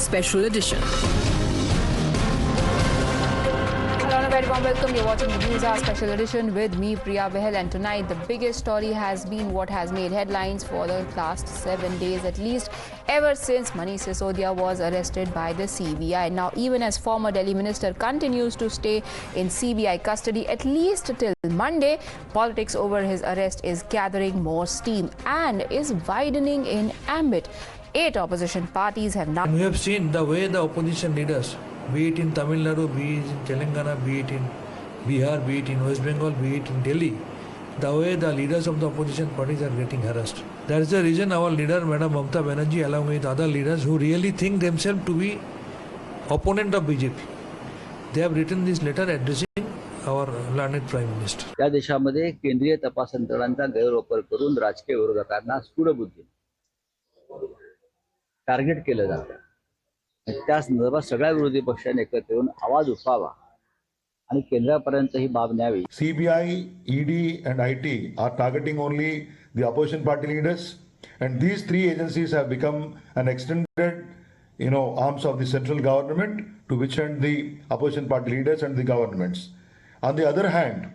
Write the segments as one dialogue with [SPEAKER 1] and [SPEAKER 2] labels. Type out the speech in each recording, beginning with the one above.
[SPEAKER 1] Special Edition.
[SPEAKER 2] Hello and a very warm welcome. You're watching the News Hour Special Edition with me, Priya Bahal, and tonight the biggest story has been what has made headlines for the last 7 days at least, ever since Manish Sisodia was arrested by the CBI. Now, even as former Delhi minister continues to stay in CBI custody at least till Monday, politics over his arrest is gathering more steam and is widening in ambit. 8 opposition parties have now...
[SPEAKER 3] We have seen the way the opposition leaders, be it in Tamil Nadu, be it in Telangana, be it in Bihar, be it in West Bengal, be it in Delhi, the way the leaders of the opposition parties are getting harassed. That is the reason our leader, Madam Mamata Banerjee, along with other leaders who really think themselves to be opponent of BJP, they have written this letter addressing our learned Prime Minister.
[SPEAKER 4] या देशामध्ये केंद्रीय तपास यंत्रणांचा गैरवापर करून राजकीय विरोधकांना सूडबुद्धीने target केलं जातं. त्या संदर्भात सगळ्या विरोधी पक्षांनी एकत्र येऊन आवाज उठवावा आणि केंद्रापर्यंत ही बाब न्यावी.
[SPEAKER 5] CBI, ED and IT are targeting only the opposition party leaders, and these three agencies have become an extended, arms of the central government to which end the opposition party leaders and the governments. On the other hand,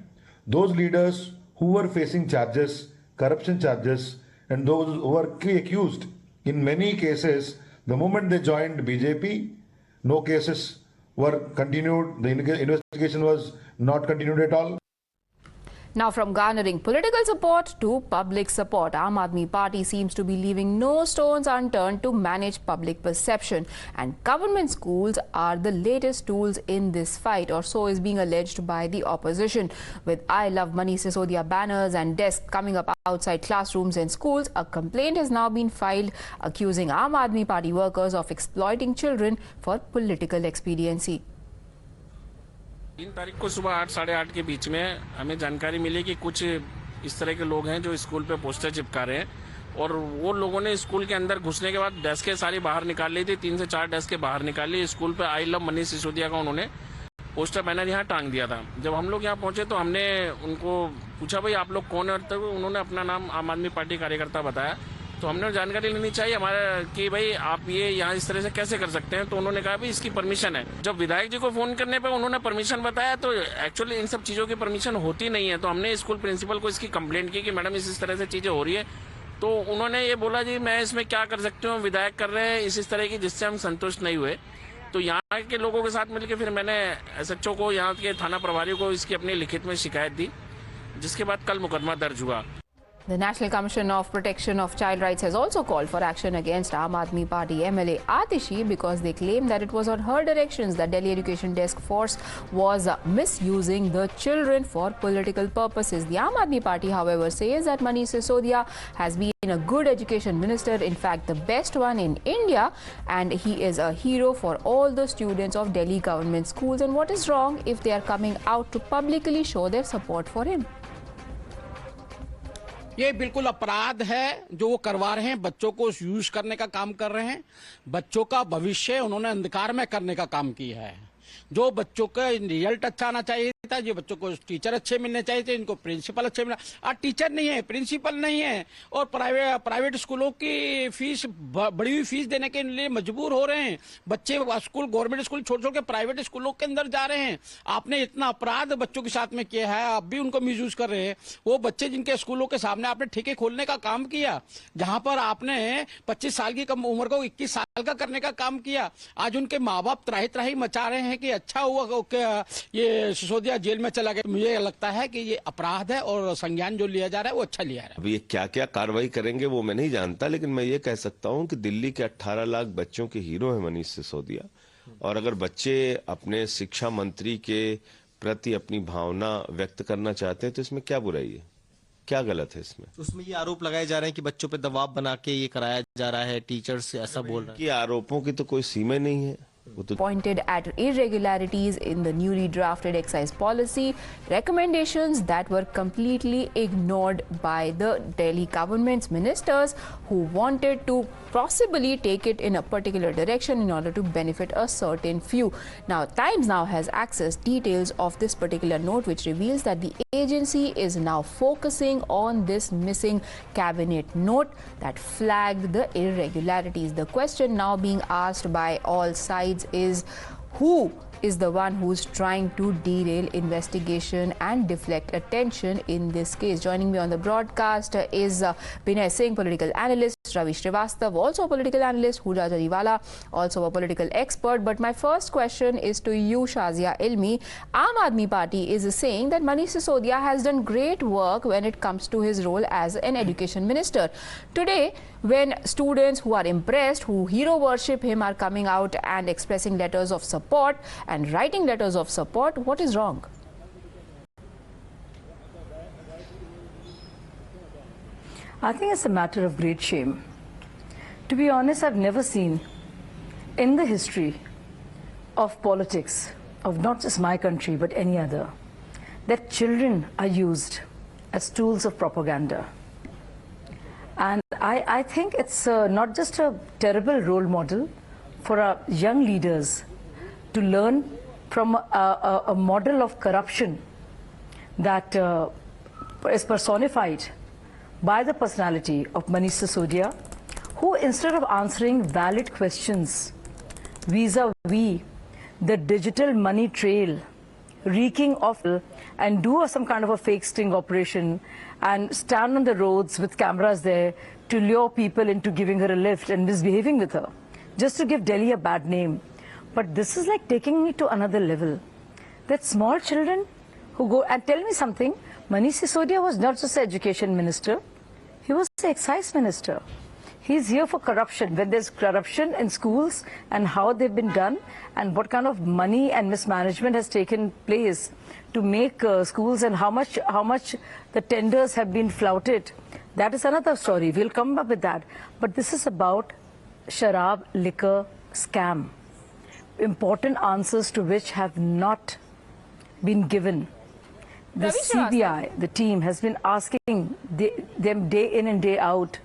[SPEAKER 5] those leaders who were facing charges, corruption charges, and those who were accused, in many cases, the moment they joined BJP, no cases were continued. The investigation was not continued at all.
[SPEAKER 2] Now, from garnering political support to public support, Aam Aadmi Party seems to be leaving no stones unturned to manage public perception. And government schools are the latest tools in this fight, or so is being alleged by the opposition. With I Love Manish Sisodia banners and desks coming up outside classrooms and schools, a complaint has now been filed accusing Aam Aadmi Party workers of exploiting children for political expediency.
[SPEAKER 6] 3 तारीख को सुबह 8 साढ़े 8 के बीच में हमें जानकारी मिली कि कुछ इस तरह के लोग हैं जो स्कूल पे पोस्टर चिपका रहे हैं, और वो लोगों ने स्कूल के अंदर घुसने के बाद डेस्कें सारी बाहर निकाल ली थी. 3 से 4 डेस्कें बाहर निकाल ली. स्कूल पे आई लव मनीष सिसोदिया का उन्होंने पोस्टर बैनर यहाँ टांग दिया था. जब हम लोग यहाँ पहुंचे तो हमने उनको पूछा, भाई आप लोग कौन है? तो उन्होंने अपना नाम आम आदमी पार्टी कार्यकर्ता बताया. तो हमने जानकारी लेनी चाहिए हमारा कि भाई आप ये यहाँ इस तरह से कैसे कर सकते हैं. तो उन्होंने कहा भाई इसकी परमिशन है. जब विधायक जी को फोन करने पे उन्होंने परमिशन बताया, तो एक्चुअली इन सब चीज़ों की परमिशन होती नहीं है. तो हमने स्कूल प्रिंसिपल को इसकी कंप्लेंट की कि मैडम इस तरह से चीज़ें हो रही है. तो उन्होंने ये बोला, जी मैं इसमें क्या कर सकती हूँ, विधायक कर रहे हैं इस तरह की, जिससे हम संतुष्ट नहीं हुए. तो यहाँ के लोगों के साथ मिलकर फिर मैंने SHO को, यहाँ के थाना प्रभारी को इसकी अपनी लिखित में शिकायत दी, जिसके बाद कल मुकदमा दर्ज हुआ.
[SPEAKER 2] The National Commission of Protection of Child Rights has also called for action against Aam Aadmi Party MLA Atishi because they claim that it was on her directions that Delhi Education Desk Force was misusing the children for political purposes. The Aam Aadmi Party, however, says that Manish Sisodia has been a good education minister, in fact the best one in India, and he is a hero for all the students of Delhi government schools. And what is wrong if they are coming out to publicly show their support for him?
[SPEAKER 7] ये बिल्कुल अपराध है जो वो करवा रहे हैं. बच्चों को यूज करने का काम कर रहे हैं. बच्चों का भविष्य उन्होंने अंधकार में करने का काम किया है. जो बच्चों का रिजल्ट अच्छा आना चाहिए था, जो बच्चों को टीचर अच्छे मिलने चाहिए थे, इनको प्रिंसिपल अच्छे मिलना. आज टीचर नहीं है, प्रिंसिपल नहीं है, और प्राइवेट स्कूलों की फीस, बड़ी हुई फीस देने के लिए मजबूर हो रहे हैं. बच्चे स्कूल, गवर्नमेंट स्कूल छोड़ छोड़ के प्राइवेट स्कूलों के अंदर जा रहे हैं. आपने इतना अपराध बच्चों के साथ में किया है, आप भी उनको मिसयूज कर रहे हैं. वो बच्चे जिनके स्कूलों के सामने आपने ठेके खोलने का काम किया, जहां पर आपने 25 साल की कम उम्र को 21 साल का करने का काम किया. आज उनके माँ बाप त्राही त्राही मचा रहे हैं कि अच्छा हुआ कि ये सिसोदिया जेल में चला गया. मुझे लगता है कि ये अपराध है और संज्ञान जो लिया जा रहा है वो अच्छा लिया जा रहा है.
[SPEAKER 8] अब ये क्या क्या कार्रवाई करेंगे वो मैं नहीं जानता, लेकिन मैं ये कह सकता हूं कि दिल्ली के 18 लाख बच्चों के हीरो है मनीष सिसोदिया. और अगर बच्चे अपने शिक्षा मंत्री के प्रति अपनी भावना व्यक्त करना चाहते हैं तो इसमें क्या बुराई है, क्या गलत है इसमें?
[SPEAKER 9] तो उसमें ये आरोप लगाए जा रहे हैं कि बच्चों पे दबाव बना के ये कराया जा रहा है, टीचर्स ऐसा बोल रहे हैं.
[SPEAKER 8] कि आरोपों की तो कोई सीमा नहीं है.
[SPEAKER 2] pointed at irregularities in the newly drafted excise policy, recommendations that were completely ignored by the Delhi government's ministers who wanted to possibly take it in a particular direction in order to benefit a certain few. Now, Times now has accessed details of this particular note, which reveals that the agency is now focusing on this missing cabinet note that flagged the irregularities. The question now being asked by all sides is who is the one who's trying to derail investigation and deflect attention in this case. Joining me on the broadcast is Binay Singh, political analyst, Ravi Srivastava, also a political analyst, Huda Jariwala, also a political expert. But my first question is to you, Shazia Ilmi. Aam Aadmi Party is saying that Manish Sisodia has done great work when it comes to his role as an education minister. Today, when students who are impressed, who hero worship him, are coming out and expressing letters of support and writing letters of support, what is wrong?
[SPEAKER 1] I think it's a matter of great shame. To be honest, I've never seen in the history of politics, of not just my country but any other, that children are used as tools of propaganda. And I think it's not just a terrible role model for our young leaders to learn from a model of corruption that is personified by the personality of Manish Sisodia, who instead of answering valid questions vis-a-vis the digital money trail reeking of, and do some kind of a fake sting operation and stand on the roads with cameras there to lure people into giving her a lift and misbehaving with her, just to give Delhi a bad name. But this is like taking it to another level. That small children who go and tell me something, Manish Sisodia was not just the education minister, he was the excise minister. He's here for corruption. When there's corruption in schools and how they've been done and what kind of money and mismanagement has taken place to make schools and how much the tenders have been flouted, that is another story. We'll come up with that. But this is about sharab liquor scam, important answers to which have not been given. The CBI, the team, has been asking them day in and day out.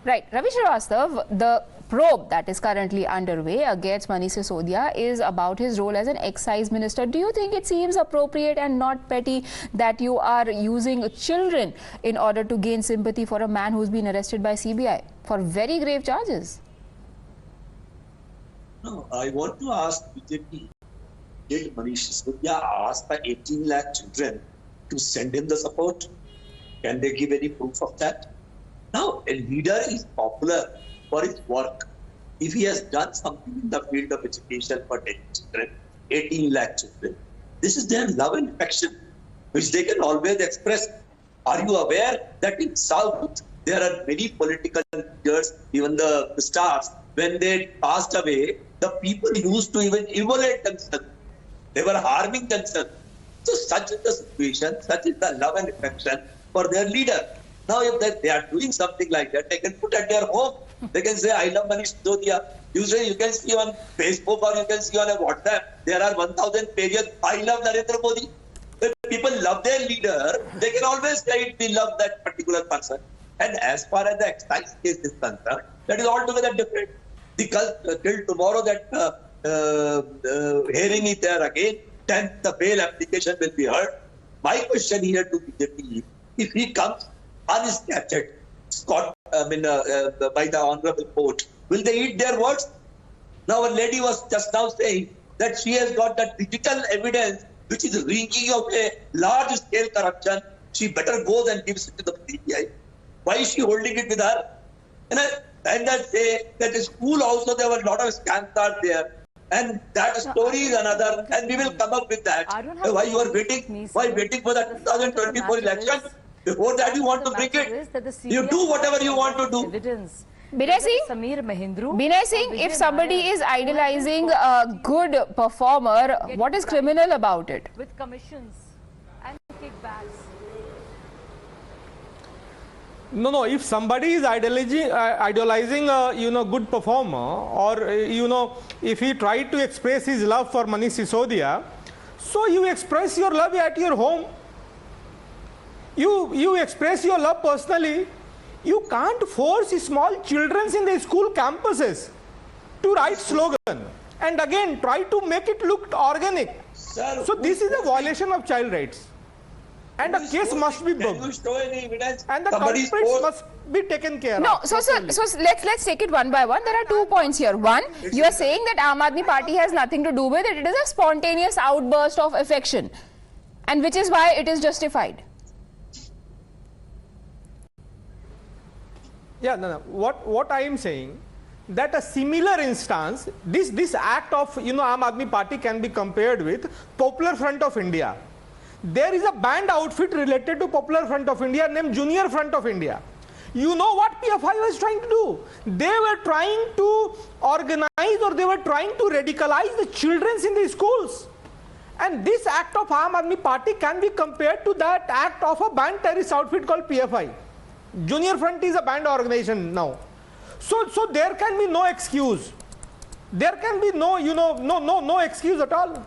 [SPEAKER 2] Right. Ravi Srivastava, the probe that is currently underway against Manish Sisodia is about his role as an excise minister. Do you think it seems appropriate and not petty that you are using children in order to gain sympathy for a man who's been arrested by CBI for very grave charges?
[SPEAKER 10] No, I want to ask BJP, did Manish Sisodia ask the 18 lakh children to send him the support? Can they give any proof of that? Now, a leader is popular for his work. If he has done something in the field of education for 10 children, 18 lakh children, this is their love and affection, which they can always express. Are you aware that in South, there are many political leaders, even the stars, when they passed away, the people used to even immolate themselves. They were harming themselves. So such is the situation, such is the love and affection for their leader. Now, if they are doing something like that, they can put at their home. They can say, I love Manish Sisodia. Usually you can see on Facebook or you can see on a WhatsApp, there are 1,000 pages, I love Narendra Modi. If people love their leader, they can always say we love that particular person. And as far as the excise case is concerned, that is altogether different. Till tomorrow that hearing is there again, 10th the bail application will be heard. My question here to BJP, if he comes unscathed, by the honorable court, will they eat their words? Now a lady was just now saying that she has got that digital evidence which is reeking of a large scale corruption. She better goes and gives it to the CBI. Why is she holding it with her? And I say that in school also there were a lot of scams are there. And that story is another, and we will come up with that. Why you are waiting? Why waiting for the 2024 election? Before that you want to bring it. You do whatever you want to do.
[SPEAKER 2] Binay Singh, if somebody is idolizing a good performer, what is criminal about it?
[SPEAKER 1] With commissions and kickbacks.
[SPEAKER 11] No. If somebody is idolizing a good performer, or if he tried to express his love for Manish Sisodia, so you express your love at your home. You express your love personally. You can't force small children in the school campuses to write slogan and again try to make it look organic.
[SPEAKER 10] Sir,
[SPEAKER 11] so this is a violation of child rights. And a case must be booked.
[SPEAKER 10] Can you show any evidence?
[SPEAKER 11] And the culprits must be taken care of.
[SPEAKER 2] No, so let's take it one by one. There are 2 points here. One, you are saying that Aam Aadmi Party has nothing to do with it. It is a spontaneous outburst of affection, and which is why it is justified.
[SPEAKER 11] Yeah, no. What I am saying, that a similar instance, this act of Aam Aadmi Party can be compared with Popular Front of India. There is a band outfit related to Popular Front of India named Junior Front of India. You know what PFI was trying to do? They were trying to organize, or they were trying to radicalize the children in the schools. And this act of Aam Aadmi Party can be compared to that act of a band terrorist outfit called PFI. Junior Front is a band organization now. So there can be no excuse. There can be no excuse at all.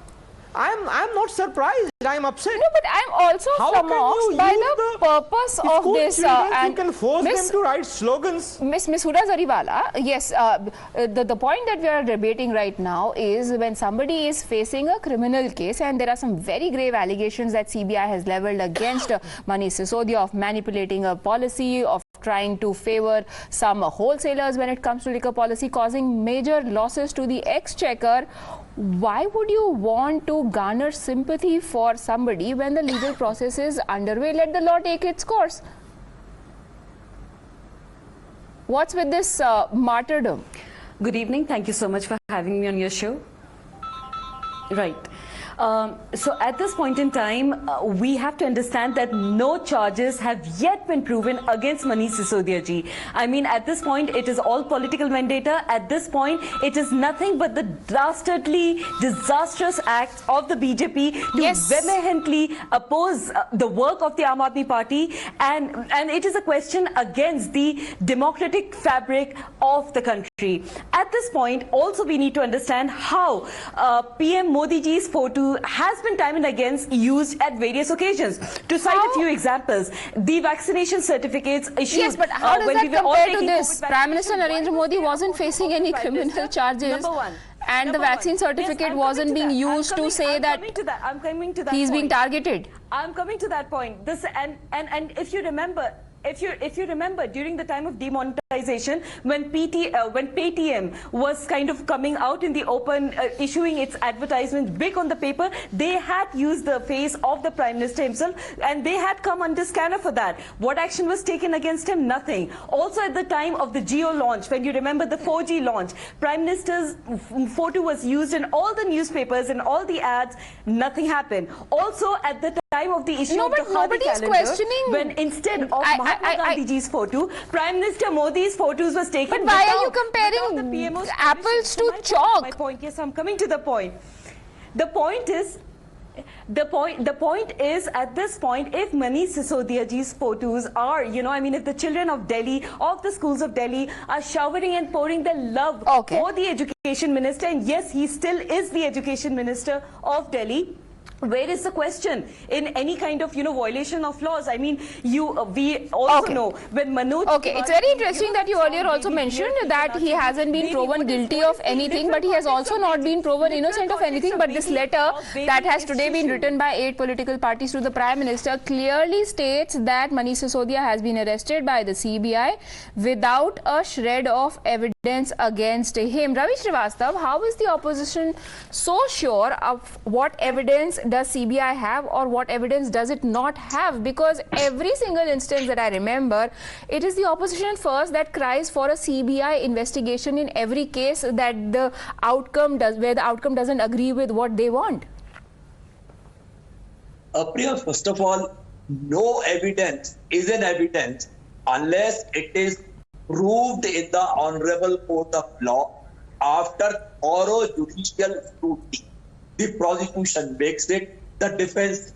[SPEAKER 11] I'm not surprised. I'm upset.
[SPEAKER 2] No, but I'm also surprised by the purpose of this.
[SPEAKER 11] And you can force them to write slogans.
[SPEAKER 2] Miss Huda Zariwala, yes, the point that we are debating right now is when somebody is facing a criminal case, and there are some very grave allegations that CBI has leveled against Manish Sisodia of manipulating a policy, of trying to favor some wholesalers when it comes to liquor policy, causing major losses to the exchequer. Why would you want to garner sympathy for somebody when the legal process is underway? Let the law take its course. What's with this martyrdom?
[SPEAKER 12] Good evening. Thank you so much for having me on your show. Right. So at this point in time, we have to understand that no charges have yet been proven against Manish Sisodia ji. I mean, at this point, it is all political vendetta. At this point, it is nothing but the dastardly, disastrous acts of the BJP to vehemently oppose the work of the Aam Aadmi Party, and it is a question against the democratic fabric of the country. At this point, also we need to understand how PM Modi ji's photo has been time and again used at various occasions. To cite a few examples, the vaccination certificates issued.
[SPEAKER 2] Yes, but how does that compare to this? Prime Minister Narendra Modi wasn't facing any criminal charges. And the vaccine certificate wasn't being used to say that
[SPEAKER 12] I'm coming to that
[SPEAKER 2] he's
[SPEAKER 12] point.
[SPEAKER 2] being targeted.
[SPEAKER 12] I'm coming to that point. This and if you remember, during the time of demonetization, when Paytm was kind of coming out in the open, issuing its advertisements big on the paper, they had used the face of the Prime Minister himself, and they had come under scanner for that. What action was taken against him? Nothing. Also at the time of the Jio launch, when you remember the 4G launch, Prime Minister's photo was used in all the newspapers and all the ads. Nothing happened. Also at the time of the issue of the Khadi calendar,
[SPEAKER 2] questioning
[SPEAKER 12] when instead of Mahatma Gandhi ji's photo, Prime Minister Modi's photos was taken.
[SPEAKER 2] But why are you comparing apples to chalk?
[SPEAKER 12] My point, yes, I'm coming to the point. The point is at this point, if Manish Sisodia ji's photos are, if the children of Delhi, of the schools of Delhi, are showering and pouring their love for the education minister, and yes, he still is the education minister of Delhi, where is the question in any kind of violation of laws? I mean, we also know when Manoj.
[SPEAKER 2] Okay, it's very interesting that you earlier also mentioned that he hasn't been proven guilty of anything, but he has also not been proven innocent of anything. But this letter that has today been written by 8 political parties to the Prime Minister clearly states that Manish Sisodia has been arrested by the CBI without a shred of evidence against him. Ravi Srivastava, how is the opposition so sure of what evidence does CBI have, or what evidence does it not have? Because every single instance that I remember, it is the opposition first that cries for a CBI investigation in every case that where the outcome doesn't agree with what they want.
[SPEAKER 10] Priya, first of all, no evidence is an evidence unless it is proved in the honorable court of law after thorough judicial scrutiny. The prosecution makes it, the defense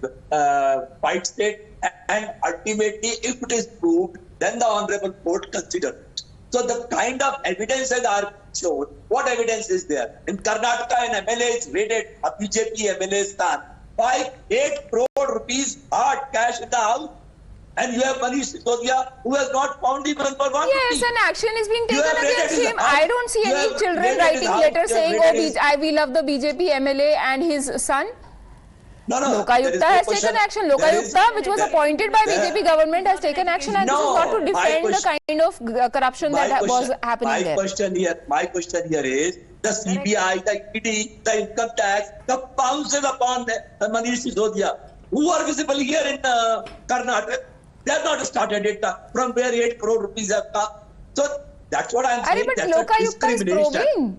[SPEAKER 10] fights it, and ultimately, if it is proved then the Honorable Court considered it. So the kind of evidences are shown. What evidence is there? In Karnataka, an MLA is raided, a BJP MLA's son, 8 crore rupees hard cash in the house. And you have Manish Sisodia, who has not found even for 1
[SPEAKER 2] Yes,
[SPEAKER 10] rupee.
[SPEAKER 2] an action is being taken against him. I don't see
[SPEAKER 10] You
[SPEAKER 2] any
[SPEAKER 10] have
[SPEAKER 2] children
[SPEAKER 10] raided
[SPEAKER 2] writing
[SPEAKER 10] his house.
[SPEAKER 2] letters
[SPEAKER 10] You have
[SPEAKER 2] saying,
[SPEAKER 10] raided his-
[SPEAKER 2] we love the BJP MLA and his son.
[SPEAKER 10] No, there is
[SPEAKER 2] Lokayukta
[SPEAKER 10] no
[SPEAKER 2] has
[SPEAKER 10] question.
[SPEAKER 2] taken action.
[SPEAKER 10] There is-
[SPEAKER 2] Lokayukta, which was
[SPEAKER 10] there-
[SPEAKER 2] appointed by
[SPEAKER 10] there-
[SPEAKER 2] BJP government, has taken action, and this is
[SPEAKER 10] No,
[SPEAKER 2] not to
[SPEAKER 10] my
[SPEAKER 2] defend the
[SPEAKER 10] question-
[SPEAKER 2] kind of corruption that was happening there.
[SPEAKER 10] My question here is the CBI, the ED, the income tax, the pounces upon Manish Sisodia, who are visible here in Karnataka. They have not started it from where 8 crore rupees have come. So that's what I'm saying.
[SPEAKER 2] But
[SPEAKER 10] That's a
[SPEAKER 2] Lokayukta is
[SPEAKER 10] discrimination.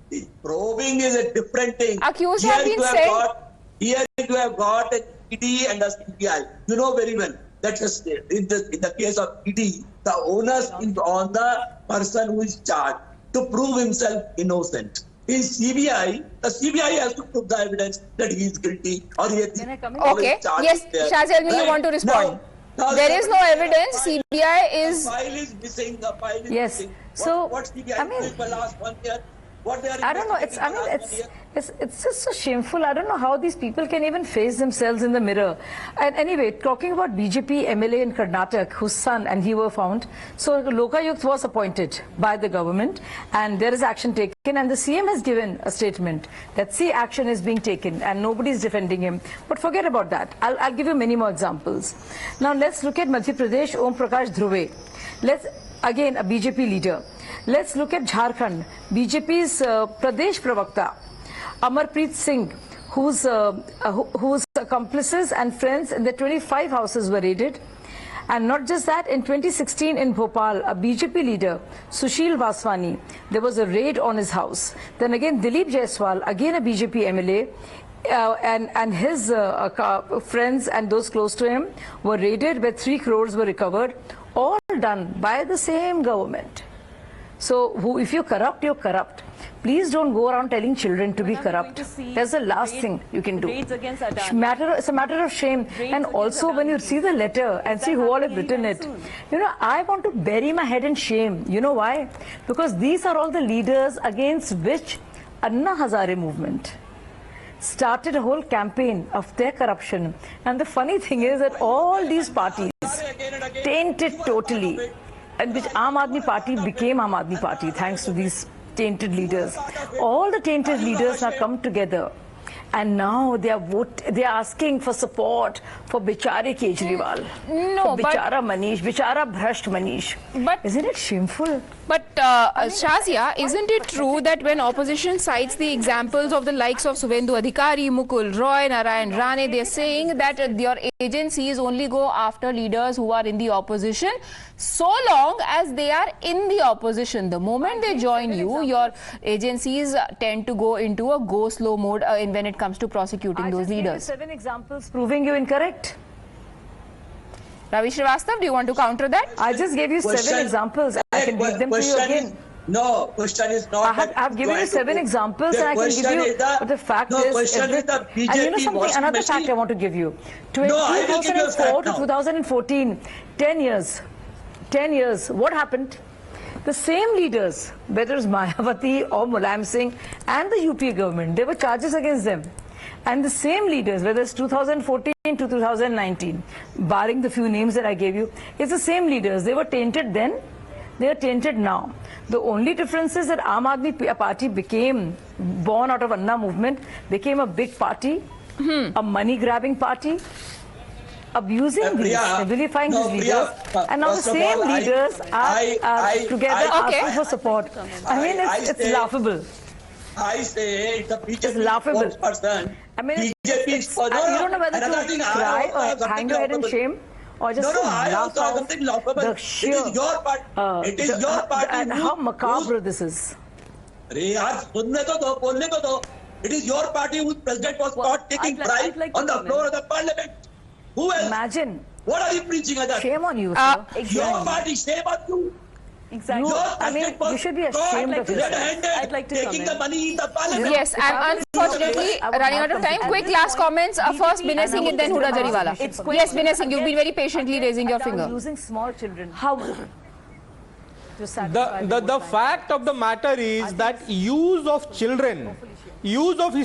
[SPEAKER 2] probing.
[SPEAKER 10] Probing is a different thing.
[SPEAKER 2] Accused have been sent.
[SPEAKER 10] Here you have got an ED and a CBI. You know very well that in the case of ED, the onus is on the person who is charged to prove himself innocent. In CBI, the CBI has to prove the evidence that he is guilty or he is
[SPEAKER 2] Okay. Yes, Shazia, you want to respond? There is no evidence. CBI is.
[SPEAKER 10] The file is missing. The file is
[SPEAKER 1] Yes.
[SPEAKER 10] missing.
[SPEAKER 1] So,
[SPEAKER 10] what CBI
[SPEAKER 1] I mean-
[SPEAKER 10] doing for last 1 year? What they are
[SPEAKER 1] I don't know.
[SPEAKER 10] investigating for last 1 year?
[SPEAKER 1] It's just so shameful. I don't know how these people can even face themselves in the mirror. And anyway, talking about BJP MLA in Karnataka, whose son and he were found. So Lokayukt was appointed by the government, and there is action taken. And the CM has given a statement that see, action is being taken, and nobody is defending him. But forget about that. I'll give you many more examples. Now let's look at Madhya Pradesh. Om Prakash Dhruve. Let's again a BJP leader. Let's look at Jharkhand. BJP's Pradesh Pravakta, Amarpreet Singh, whose accomplices and friends in the 25 houses were raided. And not just that, in 2016 in Bhopal, a BJP leader, Sushil Vaswani, there was a raid on his house. Then again, Dilip Jaiswal, again a BJP MLA, and his friends and those close to him were raided, where 3 crores were recovered, all done by the same government. So if you're corrupt, you're corrupt. Please don't go around telling children to be corrupt. That's the last thing you can do. It's a matter of shame. And also when you see the letter and see who all have written it, you know, I want to bury my head in shame. You know why? Because these are all the leaders against which Anna Hazare movement started a whole campaign of their corruption. And the funny thing is that all these parties tainted totally, and which Aam Aadmi Party became Aam Aadmi Party thanks to these tainted leaders. All the tainted leaders now come together, and now they are asking for support for Bichare Kejriwal,
[SPEAKER 2] No,
[SPEAKER 1] for Bichara Manish, Bichara Bhrasht Manish.
[SPEAKER 2] But
[SPEAKER 1] isn't it shameful?
[SPEAKER 2] But Shazia, isn't it true that when opposition cites the examples of the likes of Suvendu Adhikari, Mukul Roy, Narayan Rane, they're saying that your agencies only go after leaders who are in the opposition so long as they are in the opposition. The moment they join you, your agencies tend to go into a go-slow mode when it comes to prosecuting those leaders.
[SPEAKER 1] 7 examples proving you incorrect.
[SPEAKER 2] Ravi Srivastava, do you want to counter that?
[SPEAKER 1] I just gave you 7 examples. I can give them to you again.
[SPEAKER 10] No, question is not.
[SPEAKER 1] I have given you 7 examples, and I can give you. But the fact is,
[SPEAKER 10] question is the
[SPEAKER 1] and you know
[SPEAKER 10] BJP
[SPEAKER 1] something?
[SPEAKER 10] washing
[SPEAKER 1] Another
[SPEAKER 10] machine.
[SPEAKER 1] fact I want to give you.
[SPEAKER 10] No, I will give you a
[SPEAKER 1] 2004
[SPEAKER 10] fact
[SPEAKER 1] to
[SPEAKER 10] now.
[SPEAKER 1] 2014, 10 years. 10 years. What happened? The same leaders, whether it's Mayawati or Mulayam Singh and the UP government, there were charges against them. And the same leaders, whether it's 2014 to 2019, barring the few names that I gave you, it's the same leaders. They were tainted then, they are tainted now. The only difference is that Aam Aadmi Party became, born out of Anna movement, became a big party, a money-grabbing party, abusing these, vilifying these leaders, and now the same leaders are together asking for support. I mean, it's laughable.
[SPEAKER 10] I say it's a BJP
[SPEAKER 1] It's laughable.
[SPEAKER 10] spokesperson.
[SPEAKER 1] I mean,
[SPEAKER 10] BJP
[SPEAKER 1] you don't know whether to cry or hang your head in shame or just
[SPEAKER 10] I
[SPEAKER 1] laugh
[SPEAKER 10] also have
[SPEAKER 1] out
[SPEAKER 10] something laughable.
[SPEAKER 1] the
[SPEAKER 10] It
[SPEAKER 1] sheer,
[SPEAKER 10] is your party. It is your party.
[SPEAKER 1] and how macabre this is.
[SPEAKER 10] अरे यार सुनने तो दो, बोलने तो दो. It is your party whose president was caught taking bribe on the floor of the parliament. Who else?
[SPEAKER 1] Imagine.
[SPEAKER 10] What are you preaching at that?
[SPEAKER 1] Shame on you, sir.
[SPEAKER 10] Your party, shame on you.
[SPEAKER 12] Exactly.
[SPEAKER 1] You should be ashamed of yourself.
[SPEAKER 12] I'd like to
[SPEAKER 10] taking the
[SPEAKER 12] comment.
[SPEAKER 10] money in the parliament.
[SPEAKER 2] Yes, I'm unfortunately running out of time. Quick last comments. First, Binay Singh and then Huda Jariwala. Yes, Binay Singh, you've been very patiently raising your finger.
[SPEAKER 1] Using small children.
[SPEAKER 12] How?
[SPEAKER 11] The fact of the matter is that use of children, use of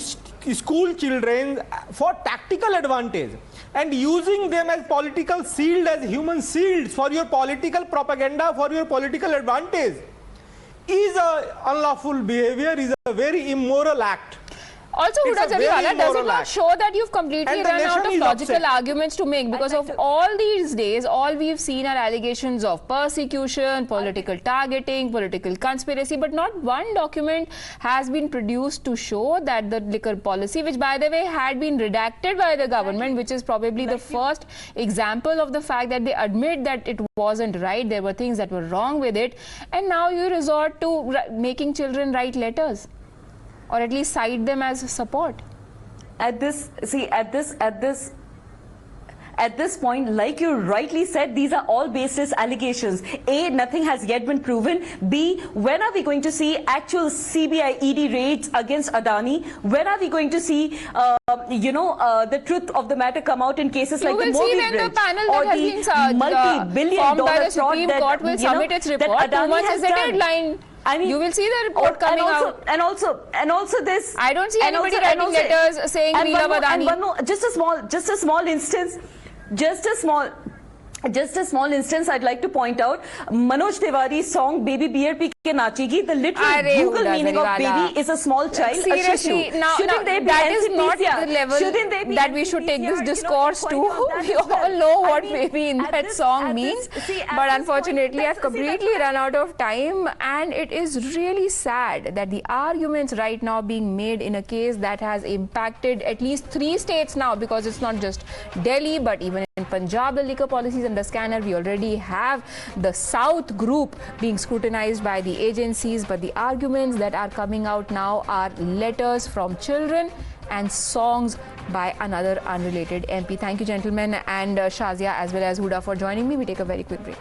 [SPEAKER 11] school children for tactical advantage and using them as political shield, as human shields for your political propaganda, for your political advantage, is a unlawful behavior, is a very immoral act.
[SPEAKER 2] Also, Huda Jariwala, does it not show that you've completely run out of logical arguments to make? Because of all these days, all we've seen are allegations of persecution, political targeting, political conspiracy, but not one document has been produced to show that the liquor policy, which by the way had been redacted by the government, which is probably the first example of the fact that they admit that it wasn't right, there were things that were wrong with it, and now you resort to making children write letters. Or at least cite them as support.
[SPEAKER 12] At this point, like you rightly said, these are all baseless allegations. A, nothing has yet been proven. B, when are we going to see actual CBI ED raids against Adani? When are we going to see, the truth of the matter come out in cases like the Modi Bridge?
[SPEAKER 2] You will see when the panel that has been formed by the Supreme Court will submit its report. 2 months is the deadline. You will see the report coming out.
[SPEAKER 12] And also this.
[SPEAKER 2] I don't see anybody writing letters saying we love Adani.
[SPEAKER 12] And one more, just a small instance. Just a small instance I'd like to point out. Manoj Tiwari's song Baby BRP Ke Nachegi, the literal Google meaning of baby is a small child.
[SPEAKER 2] Seriously, that is not the level that we should take this discourse to. We all know what baby in that song means. But unfortunately, I've completely run out of time, and it is really sad that the arguments right now being made in a case that has impacted at least 3 states now, because it's not just Delhi, but even in Punjab, the liquor policies under scanner. We already have the South group being scrutinized by the agencies, but the arguments that are coming out now are letters from children and songs by another unrelated MP. Thank you, gentlemen, and Shazia as well as Huda for joining me. We take a very quick break.